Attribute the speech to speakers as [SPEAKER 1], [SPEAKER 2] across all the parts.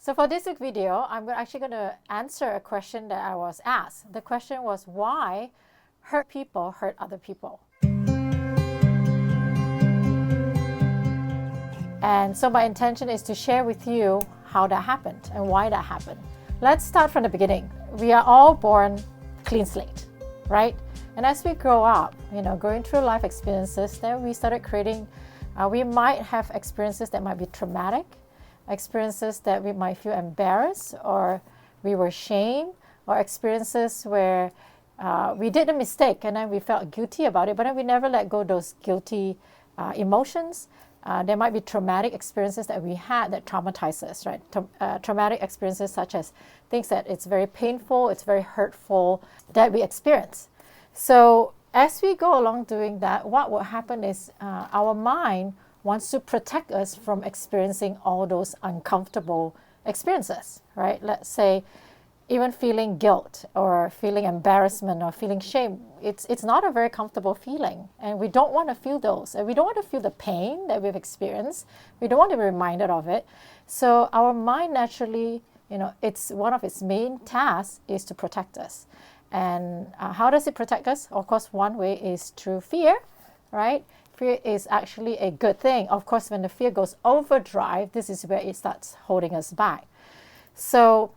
[SPEAKER 1] So for this video, I'm actually going to answer a question that I was asked. The question was, why hurt people hurt other people? And so my intention is to share with you how that happened and why that happened. Let's start from the beginning. We are all born clean slate, right? And as we grow up, going through life experiences, then we started creating, we might have experiences that might be traumatic, experiences that we might feel embarrassed or we were shamed, or experiences where we did a mistake and then we felt guilty about it, but then we never let go of those guilty emotions. There might be traumatic experiences that we had that traumatize us, right? Traumatic experiences such as things that it's very painful, it's very hurtful that we experience. So as we go along doing that, what will happen is our mind wants to protect us from experiencing all those uncomfortable experiences, right? Let's say even feeling guilt or feeling embarrassment or feeling shame, it's not a very comfortable feeling, and we don't want to feel those, and we don't want to feel the pain that we've experienced. We don't want to be reminded of it. So our mind naturally, it's one of its main tasks is to protect us. And how does it protect us? Of course, one way is through fear, right? Fear is actually a good thing. Of course, when the fear goes overdrive, this is where it starts holding us back. So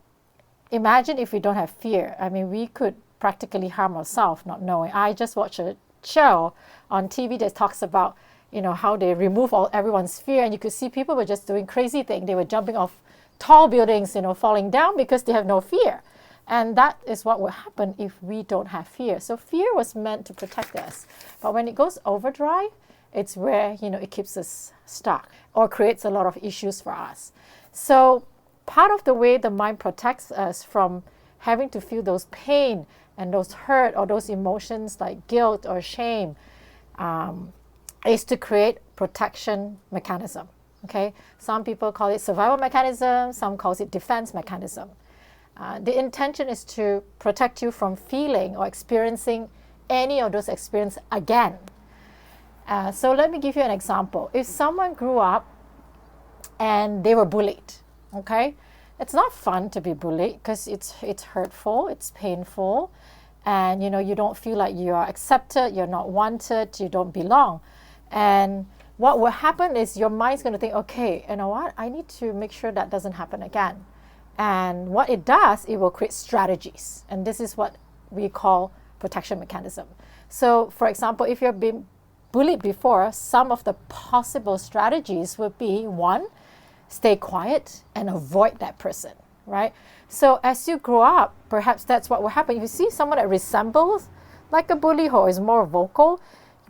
[SPEAKER 1] imagine if we don't have fear. I mean, we could practically harm ourselves not knowing. I just watched a show on TV that talks about, how they remove everyone's fear, and you could see people were just doing crazy things. They were jumping off tall buildings, falling down because they have no fear. And that is what will happen if we don't have fear. So fear was meant to protect us. But when it goes overdrive, it's where, it keeps us stuck or creates a lot of issues for us. So part of the way the mind protects us from having to feel those pain and those hurt or those emotions like guilt or shame is to create protection mechanism. Okay, some people call it survival mechanism, some call it defense mechanism. The intention is to protect you from feeling or experiencing any of those experiences again. So let me give you an example. If someone grew up and they were bullied, okay, it's not fun to be bullied because it's hurtful, it's painful, and you don't feel like you are accepted, you're not wanted, you don't belong. And what will happen is your mind's going to think, okay, you know what, I need to make sure that doesn't happen again. And what it does, it will create strategies, and this is what we call protection mechanism. So for example, if you've been bullied before, some of the possible strategies would be, one, stay quiet and avoid that person, right? So as you grow up, perhaps that's what will happen. If you see someone that resembles like a bully who is more vocal,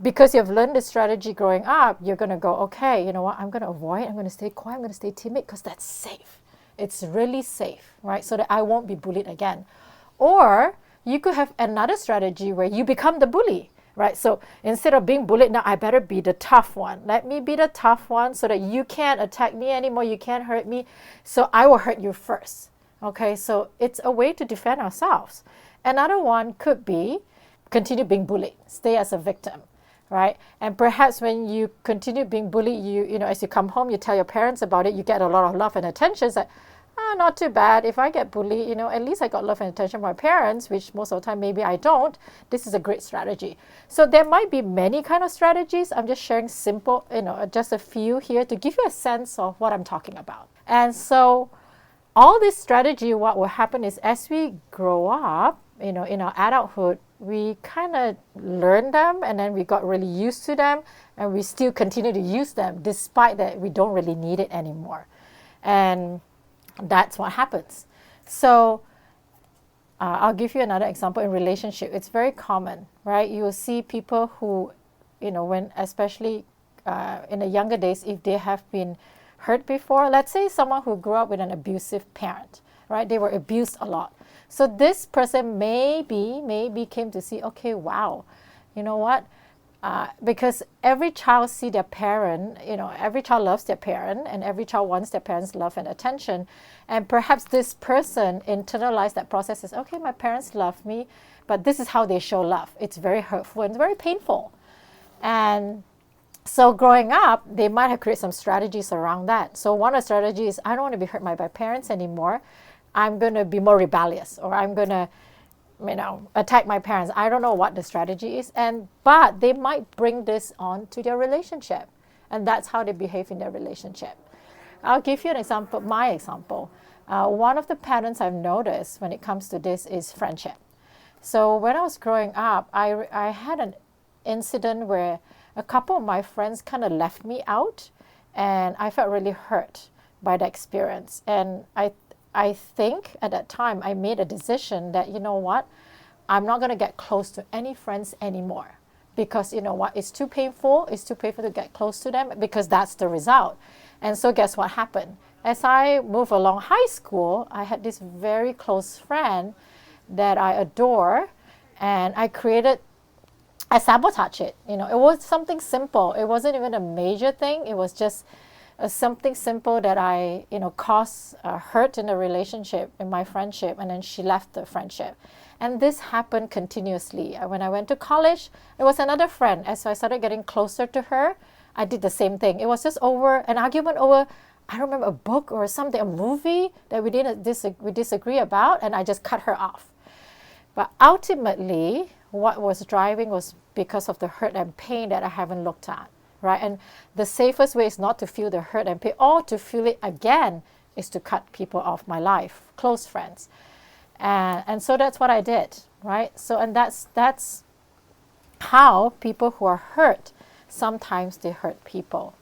[SPEAKER 1] because you've learned this strategy growing up, you're going to go, okay, you know what, I'm going to avoid, I'm going to stay quiet, I'm going to stay timid because that's safe. It's really safe, right? So that I won't be bullied again. Or you could have another strategy where you become the bully, right? So instead of being bullied, now I better be the tough one. Let me be the tough one so that you can't attack me anymore, you can't hurt me, so I will hurt you first. Okay, so it's a way to defend ourselves. Another one could be continue being bullied, stay as a victim, right? And perhaps when you continue being bullied, as you come home, you tell your parents about it, you get a lot of love and attention. It's like, not too bad. If I get bullied, at least I got love and attention from my parents, which most of the time maybe I don't. This is a great strategy. So there might be many kind of strategies. I'm just sharing simple, just a few here to give you a sense of what I'm talking about. And so all this strategy, what will happen is as we grow up, in our adulthood, we kind of learn them and then we got really used to them, and we still continue to use them despite that we don't really need it anymore. And that's what happens. So I'll give you another example in relationship. It's very common, right? You will see people who, when especially in the younger days, if they have been hurt before, let's say someone who grew up with an abusive parent, right? They were abused a lot. So this person maybe came to see, okay, wow, you know what? Because every child see their parent, every child loves their parent, and every child wants their parents' love and attention. And perhaps this person internalized that process as, okay, my parents love me, but this is how they show love. It's very hurtful and very painful. And So growing up, they might have created some strategies around that. So one of the strategies is, I don't want to be hurt by my parents anymore. I'm going to be more rebellious, or I'm going to, attack my parents. I don't know what the strategy is. But they might bring this on to their relationship. And that's how they behave in their relationship. I'll give you an example, my example. One of the patterns I've noticed when it comes to this is friendship. So when I was growing up, I had an incident where a couple of my friends kind of left me out, and I felt really hurt by the experience. And I think at that time I made a decision that, you know what, I'm not going to get close to any friends anymore, because you know what, it's too painful to get close to them, because that's the result. And so guess what happened? As I moved along high school, I had this very close friend that I adore, and I sabotaged it. It was something simple. It wasn't even a major thing. It was just something simple that I, caused hurt in the relationship, in my friendship, and then she left the friendship. And this happened continuously. When I went to college, it was another friend. As I started getting closer to her, I did the same thing. It was just over an argument over, I don't remember, a book or something, a movie that we disagree about, and I just cut her off. But ultimately, what was driving was because of the hurt and pain that I haven't looked at, right? And the safest way is not to feel the hurt and pain, or to feel it again, is to cut people off my life, close friends. And so that's what I did, right? So, and that's how people who are hurt, sometimes they hurt people.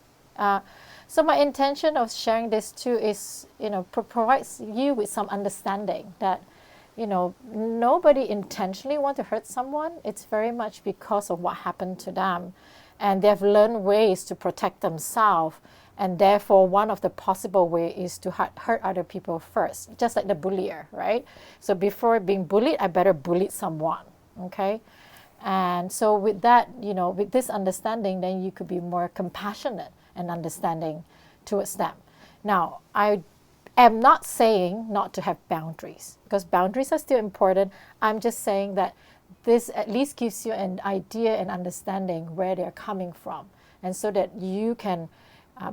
[SPEAKER 1] So my intention of sharing this too is, provides you with some understanding that, nobody intentionally wants to hurt someone. It's very much because of what happened to them. And they've learned ways to protect themselves. And therefore, one of the possible ways is to hurt other people first, just like the bullier, right? So before being bullied, I better bully someone, okay? And so with that, with this understanding, then you could be more compassionate and understanding towards them. Now, I am not saying not to have boundaries, because boundaries are still important. I'm just saying that this at least gives you an idea and understanding where they're coming from, and so that you can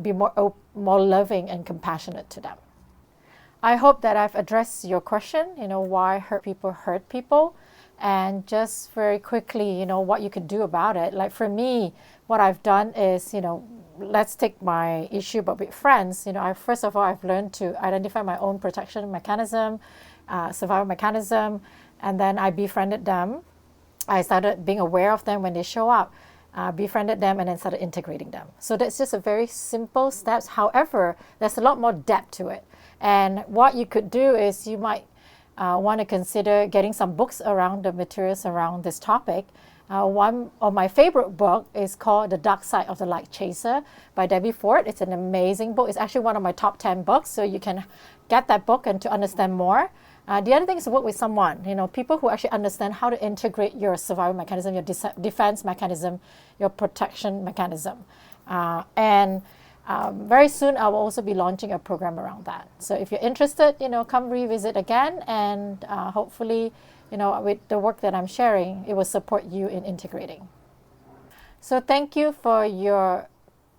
[SPEAKER 1] be more loving and compassionate to them. I hope that I've addressed your question, why hurt people, and just very quickly, what you can do about it. Like for me, what I've done is, let's take my issue, but with friends, first of all, I've learned to identify my own protection mechanism, survival mechanism, and then I befriended them. I started being aware of them when they show up, befriended them, and then started integrating them. So that's just a very simple steps. However, there's a lot more depth to it. And what you could do is you might want to consider getting some books around the materials around this topic. One of my favorite book is called The Dark Side of the Light Chaser by Debbie Ford. It's an amazing book. It's actually one of my top 10 books, so you can get that book and to understand more. The other thing is to work with someone, people who actually understand how to integrate your survival mechanism, your defense mechanism, your protection mechanism. And very soon I will also be launching a program around that. So if you're interested, come revisit again, and hopefully, with the work that I'm sharing, it will support you in integrating. So thank you for your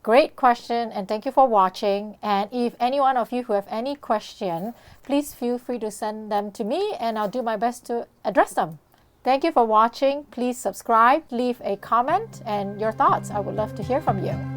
[SPEAKER 1] great question, and thank you for watching. And if any one of you who have any question, please feel free to send them to me, and I'll do my best to address them. Thank you for watching. Please subscribe, leave a comment and your thoughts. I would love to hear from you.